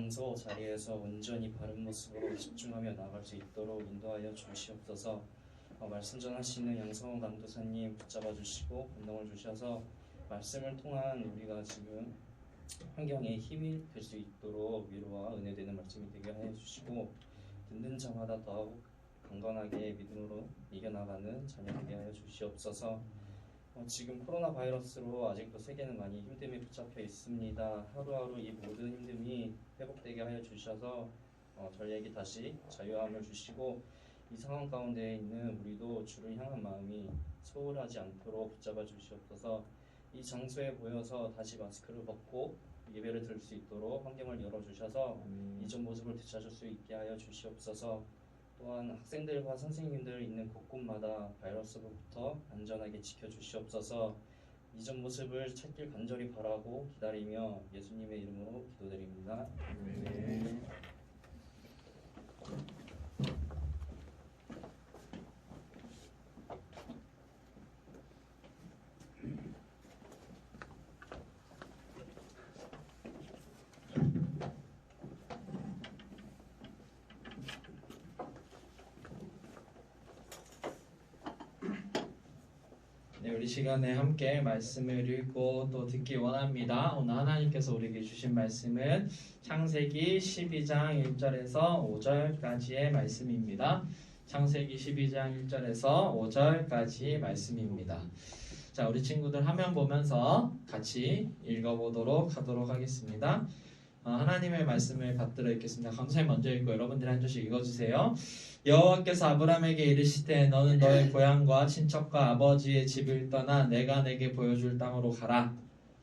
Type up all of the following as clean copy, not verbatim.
장소 자리에서 온전히 바른 모습으로 집중하며 나갈 수 있도록 인도하여 주시옵소서. 말씀 전하시는 양성원 강도사님 붙잡아 주시고 권능을 주셔서 말씀을 통한 우리가 지금 환경에 힘이 될 수 있도록 위로와 은혜 되는 말씀이 되게 하여 주시고 듣는 자마다 더욱 강건하게 믿음으로 이겨나가는 자녀 되게 하여 주시옵소서. 지금 코로나 바이러스로 아직도 세계는 많이 힘듦에 붙잡혀 있습니다. 하루하루 이 모든 힘듦이 회복되게 하여 주셔서 저희에게 다시 자유함을 주시고 이 상황 가운데 있는 우리도 주를 향한 마음이 소홀하지 않도록 붙잡아 주시옵소서. 이 장소에 모여서 다시 마스크를 벗고 예배를 드릴 수 있도록 환경을 열어주셔서 이전 모습을 되찾을 수 있게 하여 주시옵소서. 또한 학생들과 선생님들 있는 곳곳마다 바이러스로부터 안전하게 지켜주시옵소서. 이전 모습을 찾길 간절히 바라고 기다리며 예수님의 이름으로 기도드립니다. 네. 우리 시간에 함께 말씀을 읽고 또 듣기 원합니다. 오늘 하나님께서 우리에게 주신 말씀은 창세기 12장 1절에서 5절까지의 말씀입니다. 창세기 12장 1절에서 5절까지 말씀입니다. 자, 우리 친구들 화면 보면서 같이 읽어보도록 하도록 하겠습니다. 하나님의 말씀을 받들어 읽겠습니다. 강사님 먼저 읽고 여러분들이 한 절씩 읽어주세요. 여호와께서 아브라함에게 이르시되 너는 너의 고향과 친척과 아버지의 집을 떠나 내가 내게 보여줄 땅으로 가라.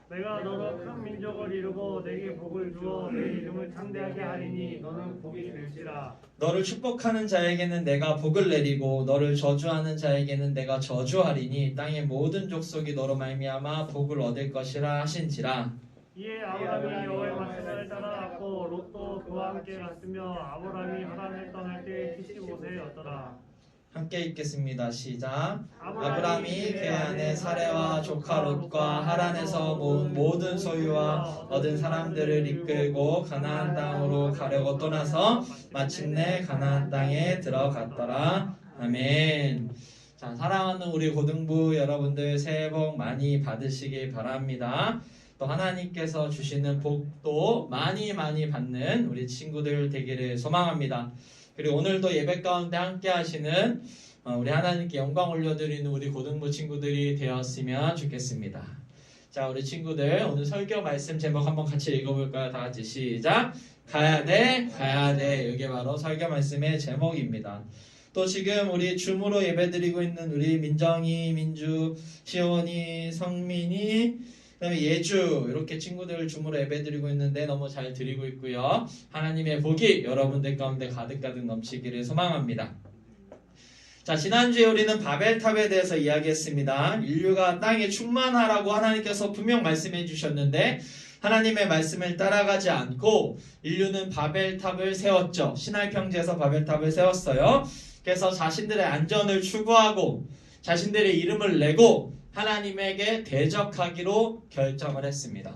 내가 너로 큰 민족을 이루고 내게 복을 주어 내 이름을 창대하게 하리니 너는 복이 될지라. 너를 축복하는 자에게는 내가 복을 내리고 너를 저주하는 자에게는 내가 저주하리니 땅의 모든 족속이 너로 말미암아 복을 얻을 것이라 하신지라. 이에 아브라함이 여호와의 말씀을 따라갔고 롯도 그와 함께 갔으며 아브라함이 하란을 떠날 때 75세였더라. 함께 읽겠습니다. 시작. 아브라함이 그의 아내 사레와 조카 롯과 하란에서 모은 모든 소유와 얻은 사람들을 이끌고 가나안 땅으로 가려고 떠나서 마침내 가나안 땅에 들어갔더라. 아멘. 자, 사랑하는 우리 고등부 여러분들 새해 복 많이 받으시길 바랍니다. 또 하나님께서 주시는 복도 많이 받는 우리 친구들 되기를 소망합니다. 그리고 오늘도 예배 가운데 함께 하시는 우리 하나님께 영광 올려드리는 우리 고등부 친구들이 되었으면 좋겠습니다. 자, 우리 친구들 오늘 설교 말씀 제목 한번 같이 읽어볼까요? 다 같이 시작. 가야 돼. 이게 바로 설교 말씀의 제목입니다. 또 지금 우리 줌으로 예배드리고 있는 우리 민정이, 민주, 시온이, 성민이, 그다음에 예주 이렇게 친구들 줌으로 예배드리고 있는데 너무 잘 드리고 있고요. 하나님의 복이 여러분들 가운데 가득가득 넘치기를 소망합니다. 자, 지난주에 우리는 바벨탑에 대해서 이야기했습니다. 인류가 땅에 충만하라고 하나님께서 분명 말씀해 주셨는데 하나님의 말씀을 따라가지 않고 인류는 바벨탑을 세웠죠. 시나이 평지에서 바벨탑을 세웠어요. 그래서 자신들의 안전을 추구하고 자신들의 이름을 내고 하나님에게 대적하기로 결정을 했습니다.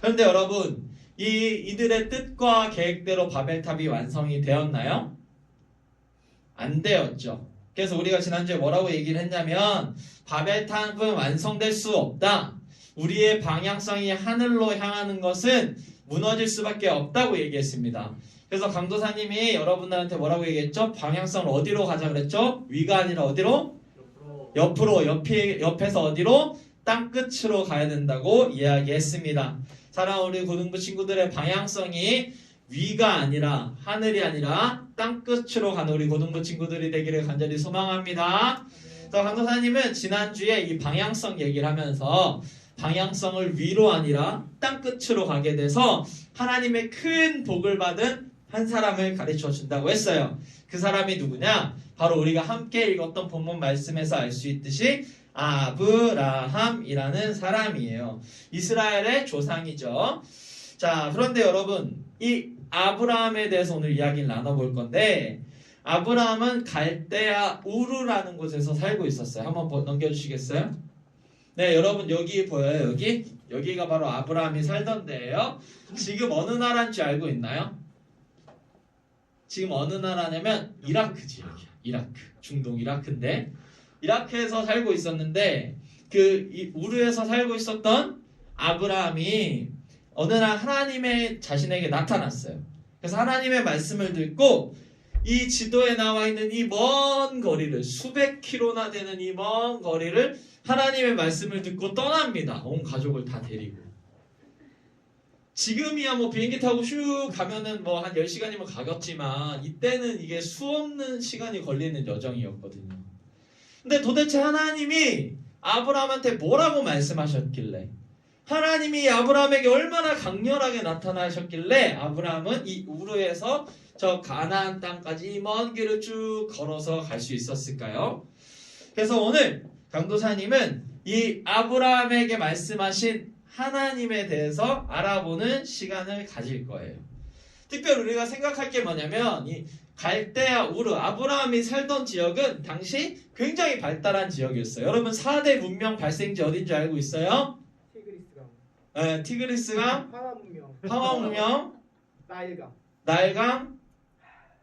그런데 여러분, 이들의 뜻과 계획대로 바벨탑이 완성이 되었나요? 안 되었죠. 그래서 우리가 지난주에 뭐라고 얘기를 했냐면 바벨탑은 완성될 수 없다. 우리의 방향성이 하늘로 향하는 것은 무너질 수밖에 없다고 얘기했습니다. 그래서 강도사님이 여러분들한테 뭐라고 얘기했죠? 방향성을 어디로 가자 그랬죠? 위가 아니라 어디로? 옆으로, 옆에서 어디로? 땅끝으로 가야 된다고 이야기했습니다. 사랑하는 우리 고등부 친구들의 방향성이 위가 아니라 하늘이 아니라 땅끝으로 가는 우리 고등부 친구들이 되기를 간절히 소망합니다. 자, 강도사님은 지난주에 이 방향성 얘기를 하면서 방향성을 위로 아니라 땅끝으로 가게 돼서 하나님의 큰 복을 받은 한 사람을 가르쳐 준다고 했어요. 그 사람이 누구냐? 바로 우리가 함께 읽었던 본문 말씀에서 알 수 있듯이 아브라함이라는 사람이에요. 이스라엘의 조상이죠. 자, 그런데 여러분, 이 아브라함에 대해서 오늘 이야기를 나눠볼 건데 아브라함은 갈대아 우르라는 곳에서 살고 있었어요. 한번 넘겨주시겠어요? 네, 여러분 여기 보여요? 여기가 바로 아브라함이 살던 데예요. 지금 어느 나라인 줄 알고 있나요? 지금 어느 나라냐면 이라크 지역이야. 이라크, 중동 이라크인데 이라크에서 살고 있었는데 이 우르에서 살고 있었던 아브라함이 어느 날 하나님의 자신에게 나타났어요. 그래서 하나님의 말씀을 듣고 이 지도에 나와 있는 이 먼 거리를 수백 킬로나 되는 이 먼 거리를 하나님의 말씀을 듣고 떠납니다. 온 가족을 다 데리고. 지금이야 뭐 비행기 타고 슉 가면은 뭐 한 10시간이면 가겠지만 이때는 이게 수없는 시간이 걸리는 여정이었거든요. 근데 도대체 하나님이 아브라함한테 뭐라고 말씀하셨길래, 하나님이 아브라함에게 얼마나 강렬하게 나타나셨길래 아브라함은 이 우르에서 저 가나안 땅까지 먼 길을 쭉 걸어서 갈 수 있었을까요? 그래서 오늘 강도사님은 이 아브라함에게 말씀하신 하나님에 대해서 알아보는 시간을 가질 거예요. 특별히 우리가 생각할 게 뭐냐면 이 갈대아 우르, 아브라함이 살던 지역은 당시 굉장히 발달한 지역이었어요. 여러분 4대 문명 발생지 어딘지 알고 있어요? 티그리스강, 네, 티그리스강, 파라문명, 파와문명, 나일강, 나일강,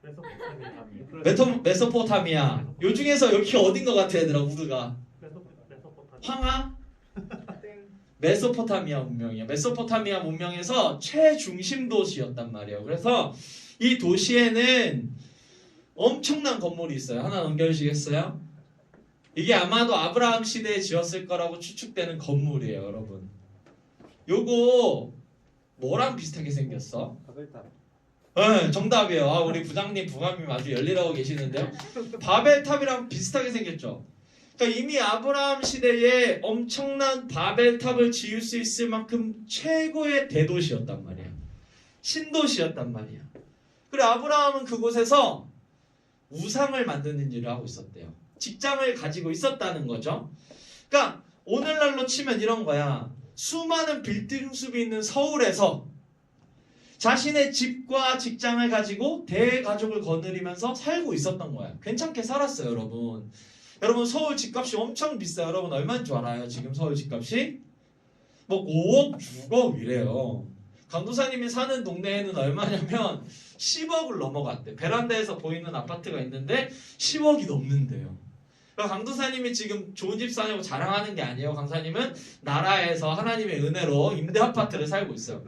메소포타미아. 메소포타미아. 요 중에서 여기 어딘 것 같아 얘들아 우르가? 메소포타미아. 황하? 땡, 메소포타미아 문명이에요. 메소포타미아 문명에서 최중심 도시였단 말이에요. 그래서 이 도시에는 엄청난 건물이 있어요. 하나 넘겨주시겠어요? 이게 아마도 아브라함 시대에 지었을 거라고 추측되는 건물이에요, 여러분. 요거 뭐랑 비슷하게 생겼어? 바벨탑, 네, 정답이에요. 아, 우리 부장님, 부감님 아주 열일하고 계시는데요. 바벨탑이랑 비슷하게 생겼죠. 그러니까 이미 아브라함 시대에 엄청난 바벨탑을 지을 수 있을 만큼 최고의 대도시였단 말이에요. 신도시였단 말이에요. 그래 아브라함은 그곳에서 우상을 만드는 일을 하고 있었대요. 직장을 가지고 있었다는 거죠. 그러니까 오늘날로 치면 이런 거야. 수많은 빌딩 숲이 있는 서울에서 자신의 집과 직장을 가지고 대가족을 거느리면서 살고 있었던 거야. 괜찮게 살았어요, 여러분. 여러분 서울 집값이 엄청 비싸요. 여러분 얼마인 줄 알아요? 지금 서울 집값이? 뭐 5억, 6억 이래요. 강도사님이 사는 동네에는 얼마냐면 10억을 넘어갔대. 베란다에서 보이는 아파트가 있는데 10억이 넘는데요. 그러니까 강도사님이 지금 좋은 집 사냐고 자랑하는 게 아니에요. 강사님은 나라에서 하나님의 은혜로 임대 아파트를 살고 있어요.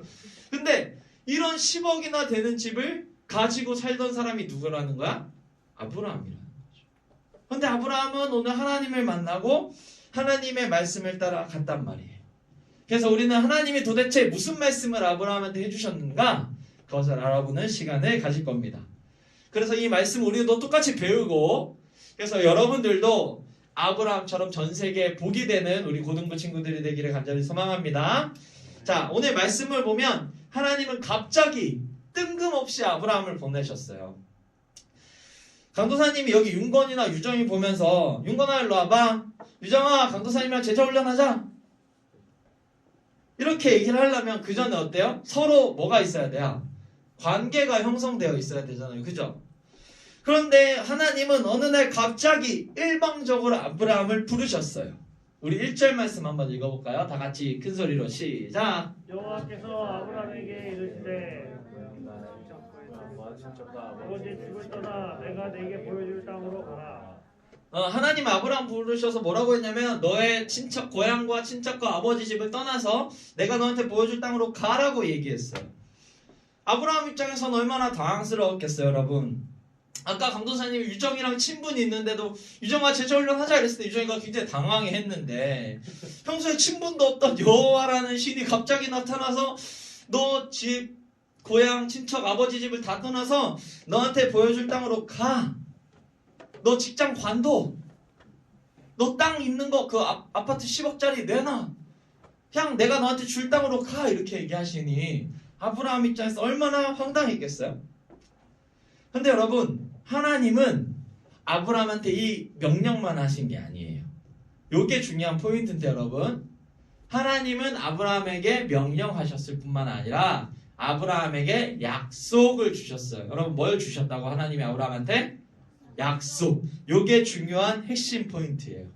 근데 이런 10억이나 되는 집을 가지고 살던 사람이 누구라는 거야? 아브라함이라는 거죠. 근데 아브라함은 오늘 하나님을 만나고 하나님의 말씀을 따라 갔단 말이에요. 그래서 우리는 하나님이 도대체 무슨 말씀을 아브라함한테 해주셨는가? 그것을 알아보는 시간을 가질 겁니다. 그래서 이 말씀 우리도 똑같이 배우고, 그래서 여러분들도 아브라함처럼 전 세계에 복이 되는 우리 고등부 친구들이 되기를 간절히 소망합니다. 자, 오늘 말씀을 보면 하나님은 갑자기 뜬금없이 아브라함을 보내셨어요. 강도사님이 여기 윤건이나 유정이 보면서 윤건아 일로 와봐. 유정아 강도사님이랑 제자훈련하자. 이렇게 얘기를 하려면 그 전에 어때요? 서로 뭐가 있어야 돼요? 관계가 형성되어 있어야 되잖아요. 그죠? 그런데 하나님은 어느 날 갑자기 일방적으로 아브라함을 부르셨어요. 우리 1절 말씀 한번 읽어볼까요? 다 같이 큰 소리로 시작. 여호와께서 아브라함에게 이르시되 아버지 집을 떠나 내가 내게 보여줄 땅으로 가라. 하나님 아브라함 부르셔서 뭐라고 했냐면 너의 친척 고향과 친척과 아버지 집을 떠나서 내가 너한테 보여줄 땅으로 가라고 얘기했어요. 아브라함 입장에서는 얼마나 당황스러웠겠어요, 여러분. 아까 강도사님이 유정이랑 친분이 있는데도 유정아 제자훈련 하자 이랬을 때 유정이가 굉장히 당황했는데 평소에 친분도 없던 여호와라는 신이 갑자기 나타나서 너 집, 고향, 친척, 아버지 집을 다 떠나서 너한테 보여줄 땅으로 가. 너 직장 관둬. 너 땅 있는 거 그 아파트 10억짜리 내놔. 그냥 내가 너한테 줄 땅으로 가. 이렇게 얘기하시니 아브라함 입장에서 얼마나 황당했겠어요. 근데 여러분 하나님은 아브라함한테 이 명령만 하신 게 아니에요. 요게 중요한 포인트인데 여러분 하나님은 아브라함에게 명령하셨을 뿐만 아니라 아브라함에게 약속을 주셨어요. 여러분 뭘 주셨다고 하나님이 아브라함한테? 약속. 요게 중요한 핵심 포인트예요.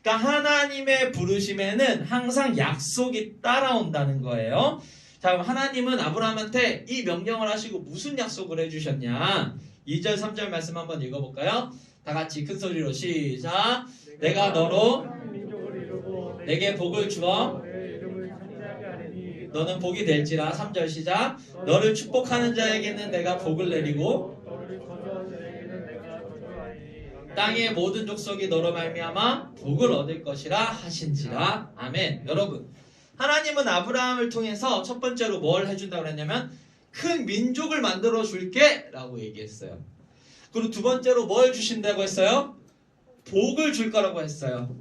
그러니까 하나님의 부르심에는 항상 약속이 따라온다는 거예요. 자, 그럼 하나님은 아브라함한테 이 명령을 하시고 무슨 약속을 해주셨냐? 2절 3절 말씀 한번 읽어볼까요? 다 같이 큰 소리로 시작. 내가 너로 민족을 이루고 내게 복을 주어 내 이름을 찬양하게 하리니 너는 복이 될지라. 3절 시작. 너를 축복하는 자에게는 내가 복을 내리고 너를 거저하는 자에게는 내가 저주하리니 땅의 모든 족속이 너로 말미암아 복을 얻을 것이라 하신지라. 아멘. 여러분, 하나님은 아브라함을 통해서 첫 번째로 뭘 해준다고 했냐면 큰 민족을 만들어 줄게 라고 얘기했어요. 그리고 두 번째로 뭘 주신다고 했어요? 복을 줄 거라고 했어요.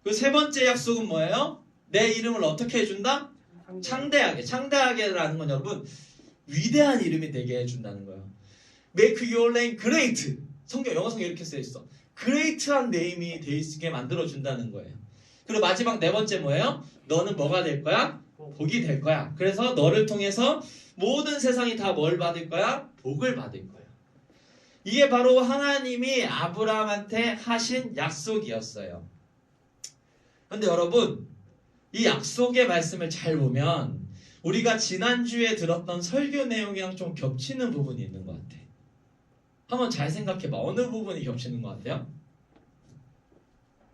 그 세 번째 약속은 뭐예요? 내 이름을 어떻게 해준다? 창대하게. 창대하게라는 건 여러분 위대한 이름이 되게 해준다는 거예요. Make your name great. 영어 성경에 이렇게 써 있어. great한 네임이 돼 있게 만들어 준다는 거예요. 그리고 마지막 네 번째 뭐예요? 너는 뭐가 될 거야? 복이 될 거야. 그래서 너를 통해서 모든 세상이 다 뭘 받을 거야? 복을 받을 거야. 이게 바로 하나님이 아브라함한테 하신 약속이었어요. 근데 여러분, 이 약속의 말씀을 잘 보면 우리가 지난주에 들었던 설교 내용이랑 좀 겹치는 부분이 있는 것 같아. 한번 잘 생각해봐. 어느 부분이 겹치는 것 같아요?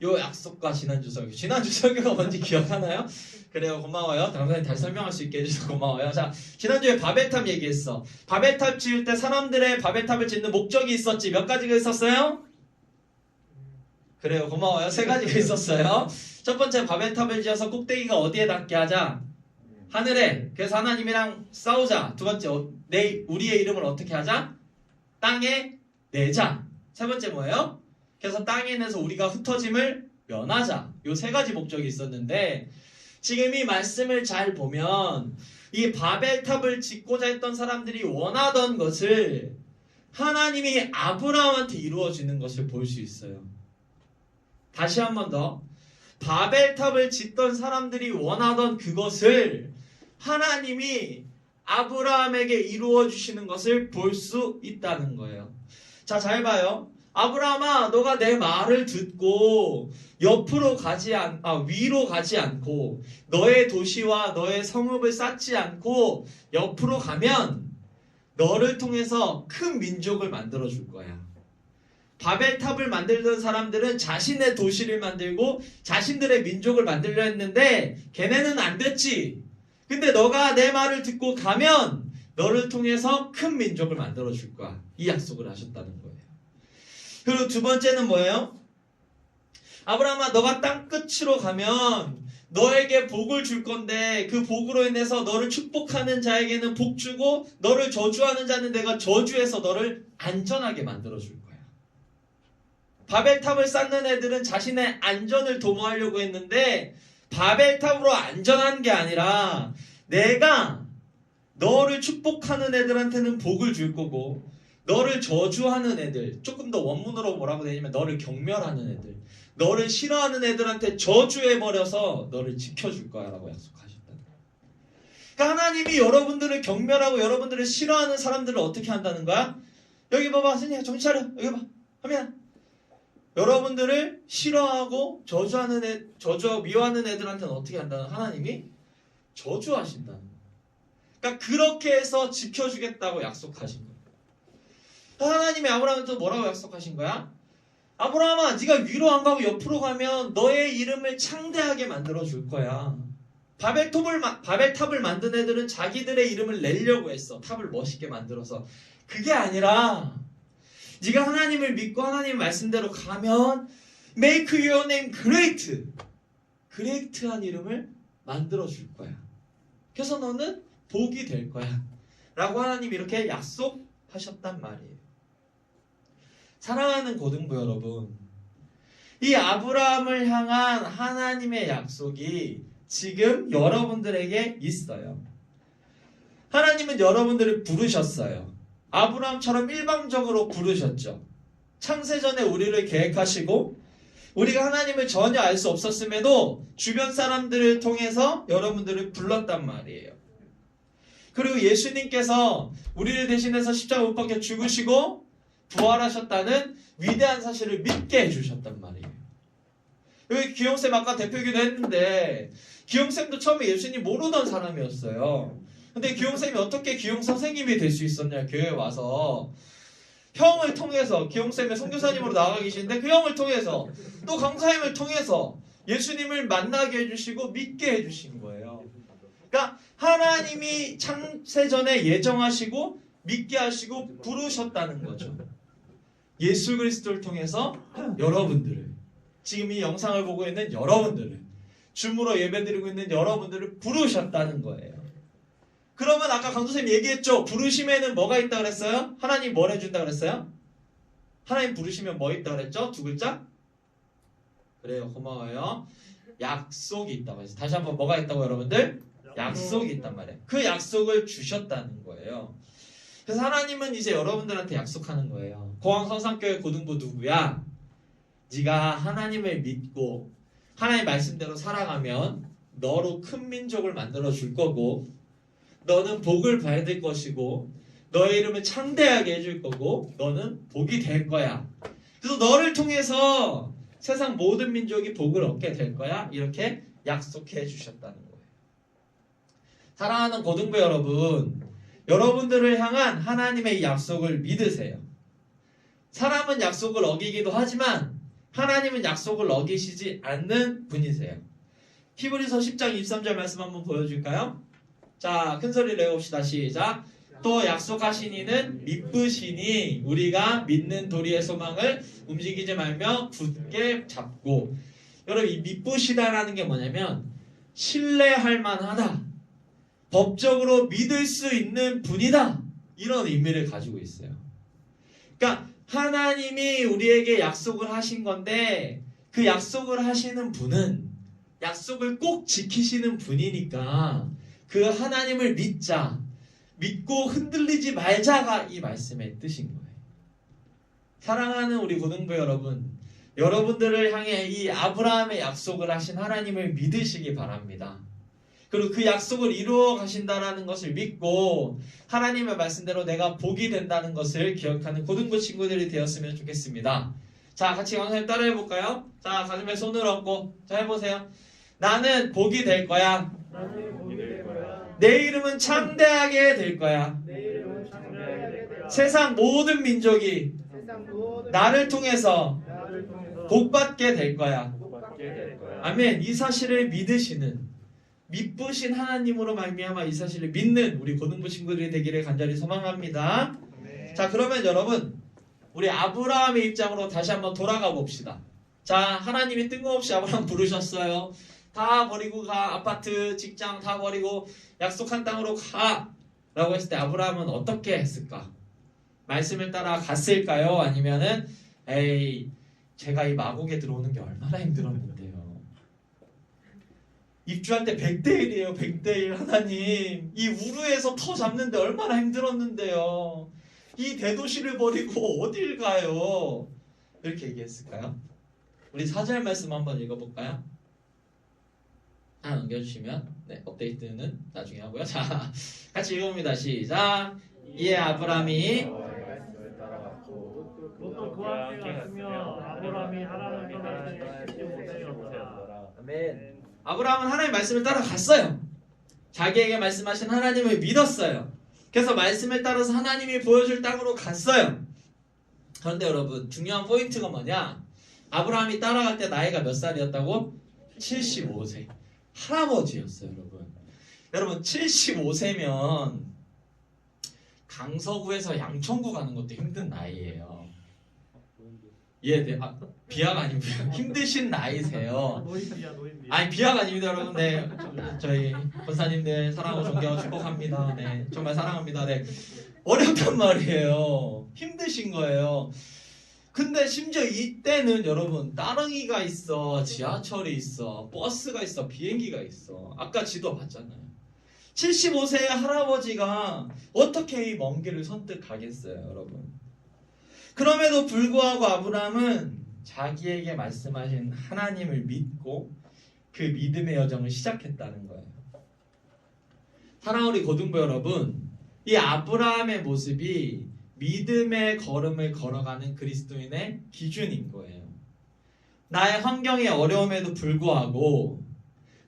요 약속과 지난주 설교가 뭔지 기억하나요? 그래요, 고마워요. 당연히 다시 설명할 수 있게 해주셔서 고마워요. 자, 지난주에 바벨탑 얘기했어. 바벨탑 지을 때 사람들의 바벨탑을 짓는 목적이 있었지. 몇 가지가 있었어요? 그래요, 고마워요. 세 가지가 있었어요. 첫 번째, 바벨탑을 지어서 꼭대기가 어디에 닿게 하자? 하늘에. 그래서 하나님이랑 싸우자. 두 번째, 우리의 이름을 어떻게 하자? 땅에 내자. 세 번째 뭐예요? 그래서 땅에 내서 우리가 흩어짐을 면하자. 요 세 가지 목적이 있었는데 지금 이 말씀을 잘 보면 이 바벨탑을 짓고자 했던 사람들이 원하던 것을 하나님이 아브라함한테 이루어지는 것을 볼 수 있어요. 다시 한 번 더. 바벨탑을 짓던 사람들이 원하던 그것을 하나님이 아브라함에게 이루어 주시는 것을 볼 수 있다는 거예요. 자, 잘 봐요. 아브라함아, 너가 내 말을 듣고 위로 가지 않고 너의 도시와 너의 성읍을 쌓지 않고 옆으로 가면 너를 통해서 큰 민족을 만들어 줄 거야. 바벨탑을 만들던 사람들은 자신의 도시를 만들고 자신들의 민족을 만들려 했는데 걔네는 안 됐지. 근데 너가 내 말을 듣고 가면 너를 통해서 큰 민족을 만들어 줄 거야. 이 약속을 하셨다는 거예요. 그리고 두 번째는 뭐예요? 아브라함아, 너가 땅 끝으로 가면 너에게 복을 줄 건데 그 복으로 인해서 너를 축복하는 자에게는 복 주고 너를 저주하는 자는 내가 저주해서 너를 안전하게 만들어 줄 거야. 바벨탑을 쌓는 애들은 자신의 안전을 도모하려고 했는데 바벨탑으로 안전한 게 아니라 내가 너를 축복하는 애들한테는 복을 줄 거고 너를 저주하는 애들, 조금 더 원문으로 뭐라고 되냐면 너를 경멸하는 애들, 너를 싫어하는 애들한테 저주해버려서 너를 지켜줄 거야 라고 약속하셨다는 거야. 그러니까 하나님이 여러분들을 경멸하고 여러분들을 싫어하는 사람들을 어떻게 한다는 거야? 여기 봐봐, 선생님 정신 차려. 여기 봐, 하민아. 여러분들을 싫어하고 저주하고 미워하는 애들한테는 어떻게 한다는 하나님이 저주하신다는 거야. 그러니까 그렇게 해서 지켜주겠다고 약속하신 거야. 하나님이 아브라함한테 뭐라고 약속하신 거야? 아브라함아, 네가 위로 안 가고 옆으로 가면 너의 이름을 창대하게 만들어 줄 거야. 바벨탑을 만든 애들은 자기들의 이름을 내려고 했어. 탑을 멋있게 만들어서. 그게 아니라 네가 하나님을 믿고 하나님 말씀대로 가면 Make your name great. great한 이름을 만들어 줄 거야. 그래서 너는 복이 될 거야. 라고 하나님이 이렇게 약속하셨단 말이에요. 사랑하는 고등부 여러분, 이 아브라함을 향한 하나님의 약속이 지금 여러분들에게 있어요. 하나님은 여러분들을 부르셨어요. 아브라함처럼 일방적으로 부르셨죠. 창세전에 우리를 계획하시고 우리가 하나님을 전혀 알 수 없었음에도 주변 사람들을 통해서 여러분들을 불렀단 말이에요. 그리고 예수님께서 우리를 대신해서 십자가 못 박혀 죽으시고 부활하셨다는 위대한 사실을 믿게 해주셨단 말이에요. 여기 기영쌤 아까 대표기도 했는데 기영쌤도 처음에 예수님 모르던 사람이었어요. 근데 기영쌤이 어떻게 기영 선생님이 될 수 있었냐? 교회에 와서 형을 통해서 기영쌤의 선교사님으로 나아가 계시는데 그 형을 통해서 또 강사님을 통해서 예수님을 만나게 해주시고 믿게 해주신 거예요. 그러니까 하나님이 창세전에 예정하시고 믿게 하시고 부르셨다는 거죠. 예수 그리스도를 통해서 여러분들을, 지금 이 영상을 보고 있는 여러분들을, 줌으로 예배드리고 있는 여러분들을 부르셨다는 거예요. 그러면 아까 강도쌤이 얘기했죠. 부르심에는 뭐가 있다 그랬어요? 하나님 뭘 해준다 그랬어요? 하나님 부르시면 뭐 있다 그랬죠? 두 글자? 그래요. 고마워요. 약속이 있다고 했어요. 다시 한번 뭐가 있다고 여러분들? 약속이 있단 말이에요. 그 약속을 주셨다는 거예요. 그래서 하나님은 이제 여러분들한테 약속하는 거예요. 고항성산교회 고등부 누구야? 네가 하나님을 믿고 하나님 말씀대로 살아가면 너로 큰 민족을 만들어 줄 거고 너는 복을 받을 것이고 너의 이름을 창대하게 해줄 거고 너는 복이 될 거야. 그래서 너를 통해서 세상 모든 민족이 복을 얻게 될 거야. 이렇게 약속해 주셨다는 거예요. 사랑하는 고등부 여러분, 여러분들을 향한 하나님의 약속을 믿으세요. 사람은 약속을 어기기도 하지만 하나님은 약속을 어기시지 않는 분이세요. 히브리서 10장 23절 말씀 한번 보여줄까요? 자, 큰 소리 내봅시다. 시작. 또 약속하신 이는 믿으시니 우리가 믿는 도리의 소망을 움직이지 말며 굳게 잡고. 여러분, 이 믿으시다라는 게 뭐냐면 신뢰할 만하다, 법적으로 믿을 수 있는 분이다, 이런 의미를 가지고 있어요. 그러니까 하나님이 우리에게 약속을 하신 건데 그 약속을 하시는 분은 약속을 꼭 지키시는 분이니까 그 하나님을 믿자, 믿고 흔들리지 말자가 이 말씀의 뜻인 거예요. 사랑하는 우리 고등부 여러분, 여러분들을 향해 이 아브라함의 약속을 하신 하나님을 믿으시기 바랍니다. 그리고 그 약속을 이루어 가신다라는 것을 믿고 하나님의 말씀대로 내가 복이 된다는 것을 기억하는 고등부 친구들이 되었으면 좋겠습니다. 자, 같이 강사님 따라해 볼까요? 자, 가슴에 손을 얹고 자, 해보세요. 나는 복이 될 거야. 나는 복이 될 거야. 내 이름은 창대하게 될 거야. 내 이름은 창대하게 될 거야. 세상 모든 민족이 세상 모든 나를 통해서 나를 통해서 복받게 될 거야. 복받게 될 거야. 아멘. 이 사실을 믿으시는, 믿으신 하나님으로 말미암아 이 사실을 믿는 우리 고등부 친구들이 되기를 간절히 소망합니다. 네. 자, 그러면 여러분, 우리 아브라함의 입장으로 다시 한번 돌아가 봅시다. 자, 하나님이 뜬금없이 아브라함 부르셨어요. 다 버리고 가. 아파트, 직장 다 버리고 약속한 땅으로 가 라고 했을 때 아브라함은 어떻게 했을까? 말씀을 따라 갔을까요? 아니면은 에이, 제가 이 마곡에 들어오는 게 얼마나 힘들었는데요. 입주할 때 100대1이에요. 100대1. 하나님, 이 우르에서 터 잡는데 얼마나 힘들었는데요. 이 대도시를 버리고 어딜 가요? 이렇게 얘기했을까요? 우리 4절 말씀 한번 읽어볼까요? 하나 넘겨주시면, 네, 업데이트는 나중에 하고요. 자, 같이 읽어봅니다. 시작. 이에 아브라함이 롯도 그와 함께 갔으며 아브라함이 하란을 떠날 때 75세였더라. 아멘. 아브라함은 하나님의 말씀을 따라 갔어요. 자기에게 말씀하신 하나님을 믿었어요. 그래서 말씀을 따라서 하나님이 보여줄 땅으로 갔어요. 그런데 여러분, 중요한 포인트가 뭐냐? 아브라함이 따라갈 때 나이가 몇 살이었다고? 75세. 할아버지였어요, 여러분. 여러분, 75세면 강서구에서 양천구 가는 것도 힘든 나이예요. 예, 비하가 아니고요. 힘드신 나이세요. 노인비야, 노인비. 아니, 비하가 아닙니다, 여러분. 네, 저희 권사님들 사랑하고 존경하고 축복합니다. 네, 정말 사랑합니다. 네, 어렵단 말이에요. 힘드신 거예요. 근데 심지어 이때는 여러분 따릉이가 있어, 지하철이 있어, 버스가 있어, 비행기가 있어. 아까 지도 봤잖아요. 75세의 할아버지가 어떻게 이 먼 길을 선뜻 가겠어요, 여러분. 그럼에도 불구하고 아브라함은 자기에게 말씀하신 하나님을 믿고 그 믿음의 여정을 시작했다는 거예요. 사랑하는 우리 고등부 여러분, 이 아브라함의 모습이 믿음의 걸음을 걸어가는 그리스도인의 기준인 거예요. 나의 환경의 어려움에도 불구하고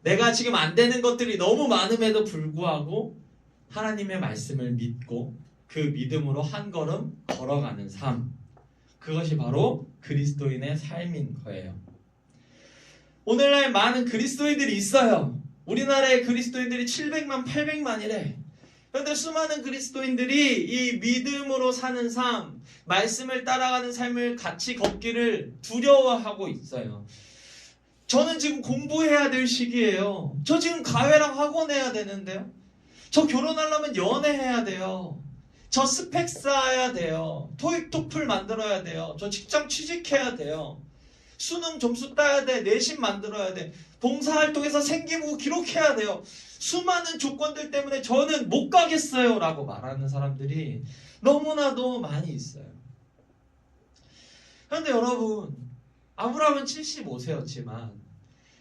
내가 지금 안 되는 것들이 너무 많음에도 불구하고 하나님의 말씀을 믿고 그 믿음으로 한 걸음 걸어가는 삶, 그것이 바로 그리스도인의 삶인 거예요. 오늘날 많은 그리스도인들이 있어요. 우리나라의 그리스도인들이 700만, 800만이래. 그런데 수많은 그리스도인들이 이 믿음으로 사는 삶, 말씀을 따라가는 삶을 같이 걷기를 두려워하고 있어요. 저는 지금 공부해야 될 시기예요. 저 지금 가회랑 학원 해야 되는데요. 저 결혼하려면 연애해야 돼요. 저 스펙 쌓아야 돼요. 토익 토플 만들어야 돼요. 저 직장 취직해야 돼요. 수능 점수 따야 돼. 내신 만들어야 돼. 봉사활동에서 생기부 기록해야 돼요. 수많은 조건들 때문에 저는 못 가겠어요 라고 말하는 사람들이 너무나도 많이 있어요. 그런데 여러분, 아브라함은 75세였지만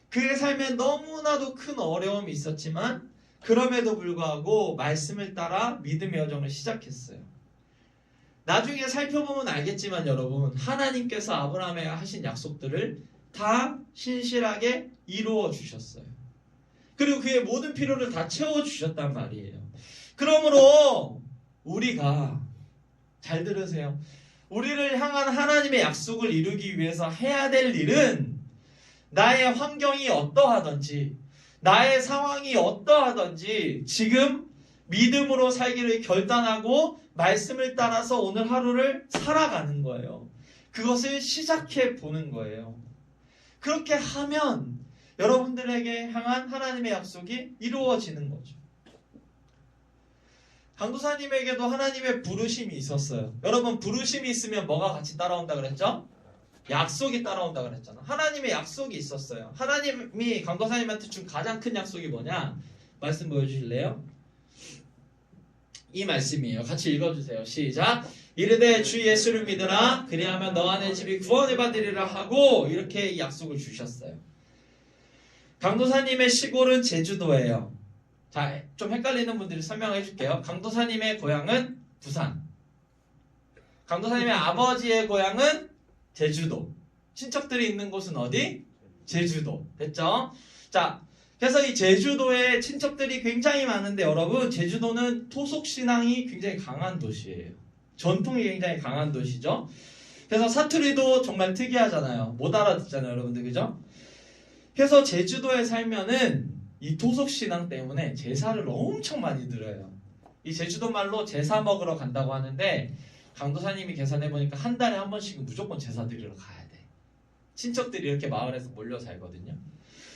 그의 삶에 너무나도 큰 어려움이 있었지만 그럼에도 불구하고 말씀을 따라 믿음의 여정을 시작했어요. 나중에 살펴보면 알겠지만 여러분, 하나님께서 아브라함에게 하신 약속들을 다 신실하게 이루어 주셨어요. 그리고 그의 모든 필요를 다 채워주셨단 말이에요. 그러므로 우리가, 잘 들으세요, 우리를 향한 하나님의 약속을 이루기 위해서 해야 될 일은 나의 환경이 어떠하든지 나의 상황이 어떠하든지 지금 믿음으로 살기를 결단하고 말씀을 따라서 오늘 하루를 살아가는 거예요. 그것을 시작해 보는 거예요. 그렇게 하면 여러분들에게 향한 하나님의 약속이 이루어지는 거죠. 강도사님에게도 하나님의 부르심이 있었어요. 여러분, 부르심이 있으면 뭐가 같이 따라온다 그랬죠? 약속이 따라온다 그랬잖아. 하나님의 약속이 있었어요. 하나님이 강도사님한테 준 가장 큰 약속이 뭐냐? 말씀 보여주실래요? 이 말씀이에요. 같이 읽어주세요. 시작. 이르되 주 예수를 믿으라. 그리하면 너와 내 집이 구원을 받으리라 하고 이렇게 이 약속을 주셨어요. 강도사님의 시골은 제주도예요. 자, 좀 헷갈리는 분들이 설명해 줄게요. 강도사님의 고향은 부산. 강도사님의 아버지의 고향은 제주도. 친척들이 있는 곳은 어디? 제주도. 됐죠? 자, 그래서 이 제주도에 친척들이 굉장히 많은데 여러분, 제주도는 토속신앙이 굉장히 강한 도시예요. 전통이 굉장히 강한 도시죠. 그래서 사투리도 정말 특이하잖아요. 못 알아듣잖아요, 여러분들. 그죠? 그래서 제주도에 살면은 이 토속신앙 때문에 제사를 엄청 많이 드려요. 이 제주도 말로 제사 먹으러 간다고 하는데 강도사님이 계산해보니까 한 달에 한 번씩은 무조건 제사 드리러 가야 돼. 친척들이 이렇게 마을에서 몰려 살거든요.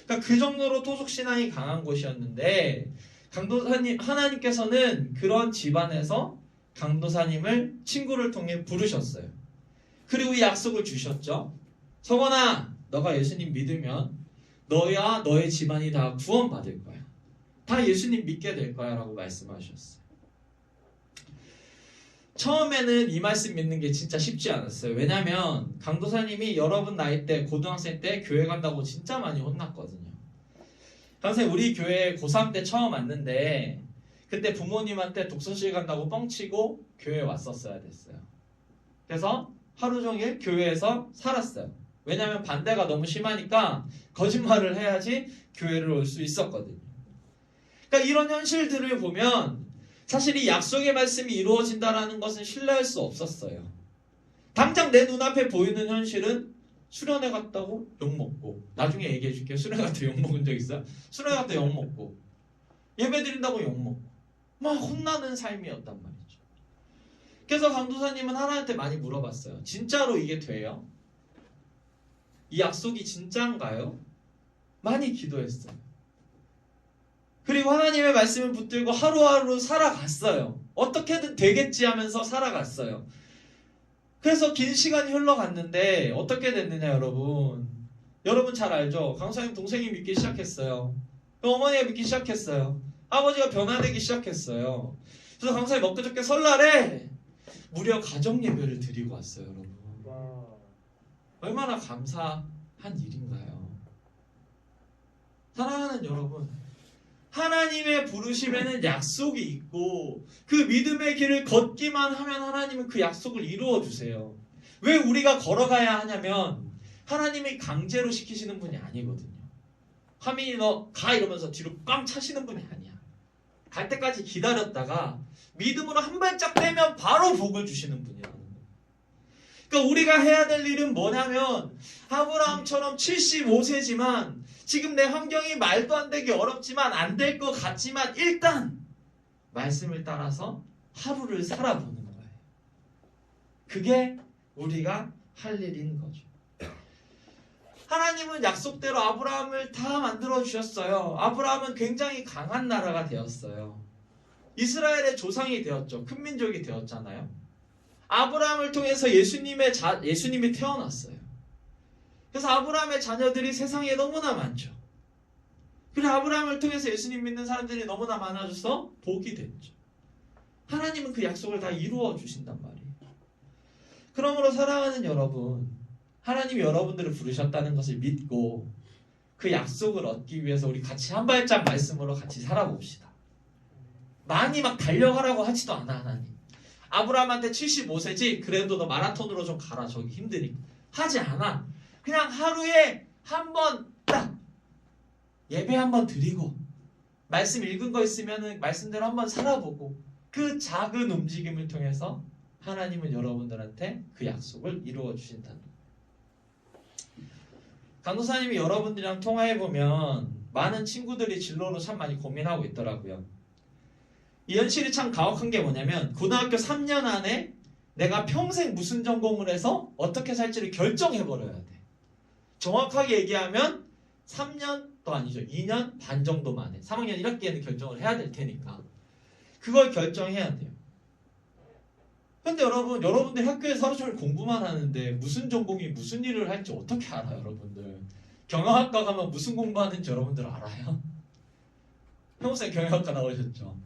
그러니까 그 정도로 토속신앙이 강한 곳이었는데 강도사님, 하나님께서는 그런 집안에서 강도사님을 친구를 통해 부르셨어요. 그리고 이 약속을 주셨죠. 성원아, 너가 예수님 믿으면 너야 너의 집안이 다 구원받을 거야. 다 예수님 믿게 될 거야 라고 말씀하셨어요. 처음에는 이 말씀 믿는 게 진짜 쉽지 않았어요. 왜냐하면 강도사님이 여러분 나이 때 고등학생 때 교회 간다고 진짜 많이 혼났거든요. 강도사님 우리 교회 고3 때 처음 왔는데 그때 부모님한테 독서실 간다고 뻥치고 교회에 왔었어야 됐어요. 그래서 하루 종일 교회에서 살았어요. 왜냐하면 반대가 너무 심하니까 거짓말을 해야지 교회를 올 수 있었거든요. 그러니까 이런 현실들을 보면 사실 이 약속의 말씀이 이루어진다는 것은 신뢰할 수 없었어요. 당장 내 눈앞에 보이는 현실은 수련회 갔다고 욕먹고, 나중에 얘기해 줄게요. 수련회 갔다 욕먹은 적 있어요? 수련회 갔다 욕먹고, 예배 드린다고 욕먹고, 막 혼나는 삶이었단 말이죠. 그래서 강도사님은 하나님한테 많이 물어봤어요. 진짜로 이게 돼요? 이 약속이 진짜인가요? 많이 기도했어요. 그리고 하나님의 말씀을 붙들고 하루하루 살아갔어요. 어떻게든 되겠지 하면서 살아갔어요. 그래서 긴 시간이 흘러갔는데 어떻게 됐느냐 여러분. 여러분 잘 알죠? 강사님 동생이 믿기 시작했어요. 어머니가 믿기 시작했어요. 아버지가 변화되기 시작했어요. 그래서 강사님 엊그저께 설날에 무려 가정예배를 드리고 왔어요. 여러분. 얼마나 감사한 일인가요? 사랑하는 여러분, 하나님의 부르심에는 약속이 있고 그 믿음의 길을 걷기만 하면 하나님은 그 약속을 이루어 주세요. 왜 우리가 걸어가야 하냐면 하나님이 강제로 시키시는 분이 아니거든요. 하민이 너 가 이러면서 뒤로 꽝 차시는 분이 아니야. 갈 때까지 기다렸다가 믿음으로 한 발짝 떼면 바로 복을 주시는 분이라는 거예요. 그러니까 우리가 해야 될 일은 뭐냐면 아브라함처럼 75세지만 지금 내 환경이 말도 안 되게 어렵지만 안 될 것 같지만 일단 말씀을 따라서 하루를 살아보는 거예요. 그게 우리가 할 일인 거죠. 하나님은 약속대로 아브라함을 다 만들어 주셨어요. 아브라함은 굉장히 강한 나라가 되었어요. 이스라엘의 조상이 되었죠. 큰 민족이 되었잖아요. 아브라함을 통해서 예수님이 태어났어요. 그래서 아브라함의 자녀들이 세상에 너무나 많죠. 그리고 아브라함을 통해서 예수님 믿는 사람들이 너무나 많아져서 복이 됐죠. 하나님은 그 약속을 다 이루어 주신단 말이에요. 그러므로 사랑하는 여러분, 하나님이 여러분들을 부르셨다는 것을 믿고 그 약속을 얻기 위해서 우리 같이 한 발짝 말씀으로 같이 살아봅시다. 많이 막 달려가라고 하지도 않아. 하나님 아브라함한테 75세지 그래도 너 마라톤으로 좀 가라. 저기 힘드니까 하지 않아. 그냥 하루에 한 번 딱 예배 한 번 드리고 말씀 읽은 거 있으면 말씀대로 한번 살아보고 그 작은 움직임을 통해서 하나님은 여러분들한테 그 약속을 이루어 주신다는 거예요. 강도사님이 여러분들이랑 통화해보면 많은 친구들이 진로로 참 많이 고민하고 있더라고요. 이 현실이 참 가혹한 게 뭐냐면 고등학교 3년 안에 내가 평생 무슨 전공을 해서 어떻게 살지를 결정해버려야 돼. 정확하게 얘기하면 3년도 아니죠. 2년 반 정도 만에 3학년 1학기에는 결정을 해야 될 테니까 그걸 결정해야 돼요. 근데 여러분들 학교에서 하루 종일 공부만 하는데 무슨 전공이 무슨 일을 할지 어떻게 알아요, 여러분들? 경영학과 가면 무슨 공부하는지 여러분들 알아요? 형우쌤 경영학과 나오셨죠?